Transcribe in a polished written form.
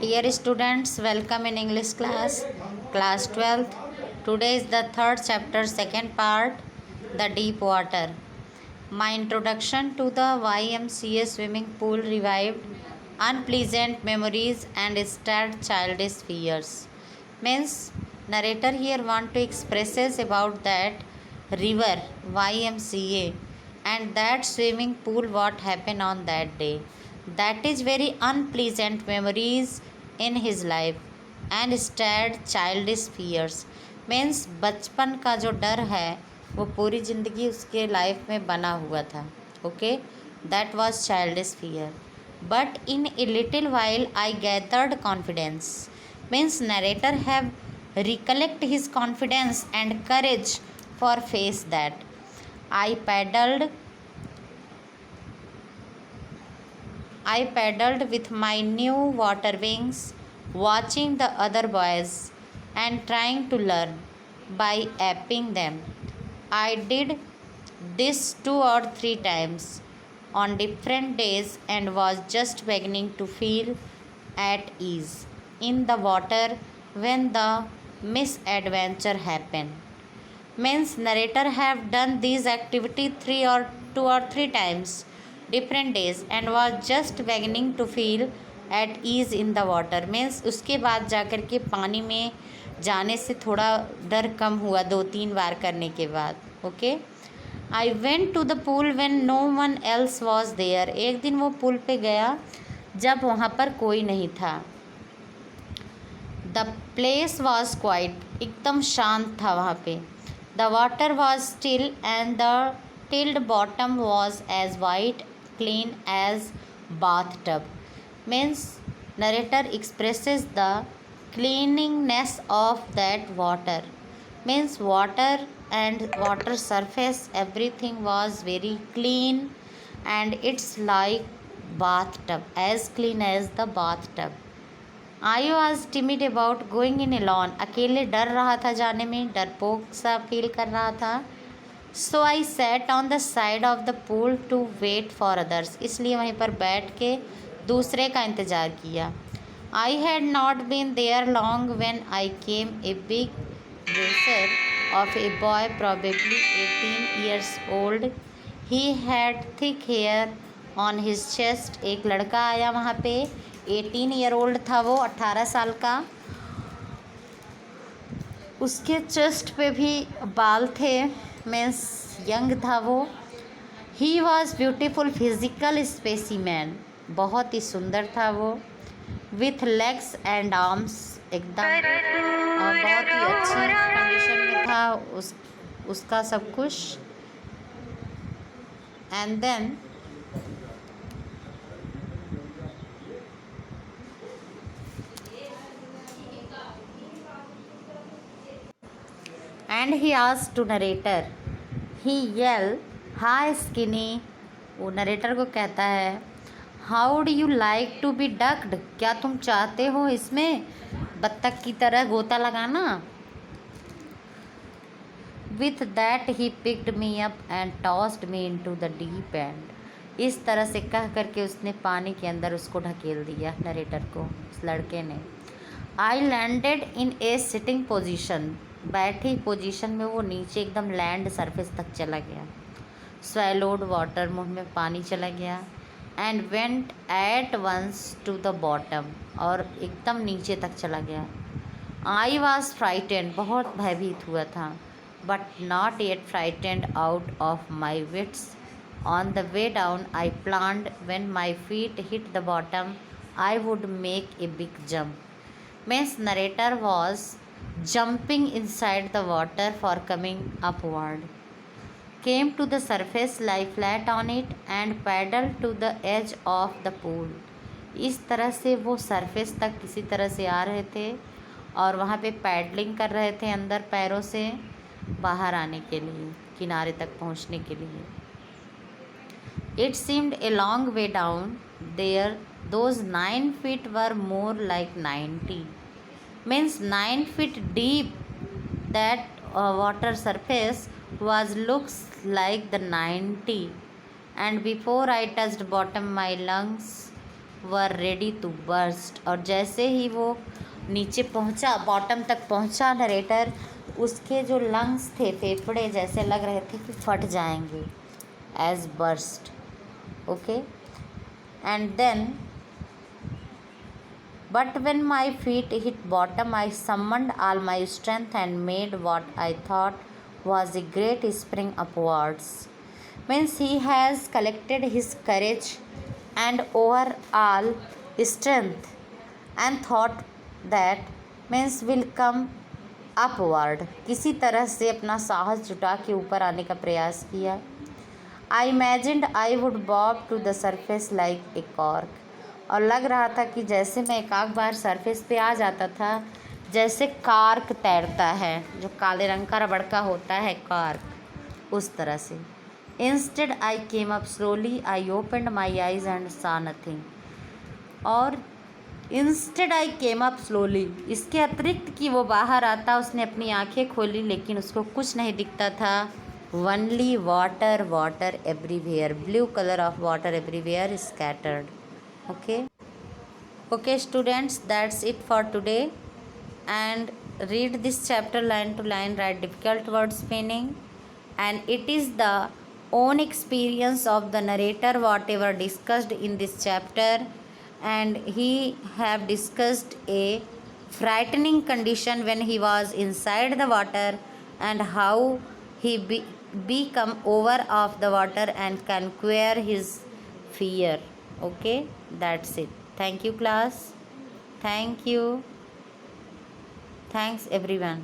Dear students, welcome in English class 12th. Today is the third chapter, second part, the deep water. My introduction to the YMCA swimming pool revived unpleasant memories and stirred childish fears. Means narrator here want to expresses about that river YMCA and that swimming pool what happened on that day. That is very unpleasant memories in his life and stirred childish fears. Means बचपन का जो डर है वो पूरी ज़िंदगी उसके life में बना हुआ था. Okay, that was childish fear but in a little while I gathered confidence. Means narrator have recollect his confidence and courage for face that. I paddled with my new water wings, watching the other boys and trying to learn by aping them. I did this 2 or 3 times on different days and was just beginning to feel at ease in the water when the misadventure happened. Means narrator have done these activity 2 or 3 times different days and was just beginning to feel at ease in the water. Means उसके बाद जाकर के पानी में जाने से थोड़ा डर कम हुआ 2-3 बार करने के बाद. Okay, I went to the pool when no one else was there. एक दिन वो पुल पे गया जब वहाँ पर कोई नहीं था. द प्लेस वॉज क्वाइट, एकदम शांत था वहाँ पे. The water was still and the tiled bottom was as white clean as bath tub. Means narrator expresses the cleaningness of that water. Means water and water surface everything was very clean and it's like bathtub, as clean as the bathtub. I was timid about going in alone. अकेले डर रहा था जाने में, डरपोक सा feel कर रहा था. So I sat on the side of the pool to wait for others. इसलिए वहीं पर बैठ के दूसरे का इंतज़ार किया. I had not been there long when I came a big bracer of a boy probably 18 years old. He had thick hair on his chest. एक लड़का आया वहाँ पे, 18 ईयर ओल्ड था वो, 18 साल का. उसके चेस्ट पे भी बाल थे, मीन्स यंग था वो. He was beautiful physical specimen, बहुत ही सुंदर था वो. विथ लेग्स एंड आर्म्स, एकदम बहुत ही अच्छी कंडीशन में था उसका सब कुछ. And then and he asked to narrator, he yell, hi skinny. वो नरेटर को कहता है, how do you like to be ducked. क्या तुम चाहते हो इसमें बत्तख की तरह गोता लगाना. With that he picked me up and tossed me into the deep and. इस तरह से कह करके उसने पानी के अंदर उसको ढकेल दिया, नरेटर को, उस लड़के ने. I landed in A sitting position. बैठी पोजीशन में वो नीचे एकदम लैंड सरफेस तक चला गया. स्वैलोड वाटर, मुंह में पानी चला गया. And went at once to the bottom, और एकदम नीचे तक चला गया. आई वॉज फ्राइटेंड, बहुत भयभीत हुआ था. But not yet frightened out of my wits. On the way down I planned when my feet hit the bottom I would make a big jump. Means narrator was jumping inside the water for coming upward, came to the surface, lie flat on it and paddled to the edge of the pool. इस तरह से वो surface तक किसी तरह से आ रहे थे और वहाँ पे पैडलिंग कर रहे थे अंदर पैरों से बाहर आने के लिए, किनारे तक पहुँचने के लिए. It seemed a long way down there. Those 9 feet were more like 90. Means 9 feet deep. That water surface looks like the 90. And before I touched bottom, my lungs were ready to burst. और जैसे ही वो नीचे पहुंचा, bottom तक पहुंचा narrator, उसके जो lungs थे, फेफड़े जैसे लग रहे थे कि फट जाएंगे, as burst. Okay, and then but when my feet hit bottom, I summoned all my strength and made what I thought was a great spring upwards. Means he has collected his courage and overall strength and thought that means will come upward. किसी तरह से अपना साहस जुटा के ऊपर आने का प्रयास किया। I imagined I would bob to the surface like a cork. और लग रहा था कि जैसे मैं एक आध बार सरफेस पे आ जाता था, जैसे कार्क तैरता है, जो काले रंग का रबड़ का होता है कार्क, उस तरह से। Instead I came up slowly, I opened my eyes and सा नथिंग। और instead I came up slowly, इसके अतिरिक्त कि वो बाहर आता, उसने अपनी आंखें खोली लेकिन उसको कुछ नहीं दिखता था। Only water, water everywhere, blue colour of water everywhere scattered. Okay students, that's it for today, and read this chapter line to line, write difficult words meaning, and it is the own experience of the narrator whatever discussed in this chapter, and he have discussed a frightening condition when he was inside the water, and how he become over of the water and conquer his fear. Okay, that's it. Thank you class. Thank you. Thanks everyone.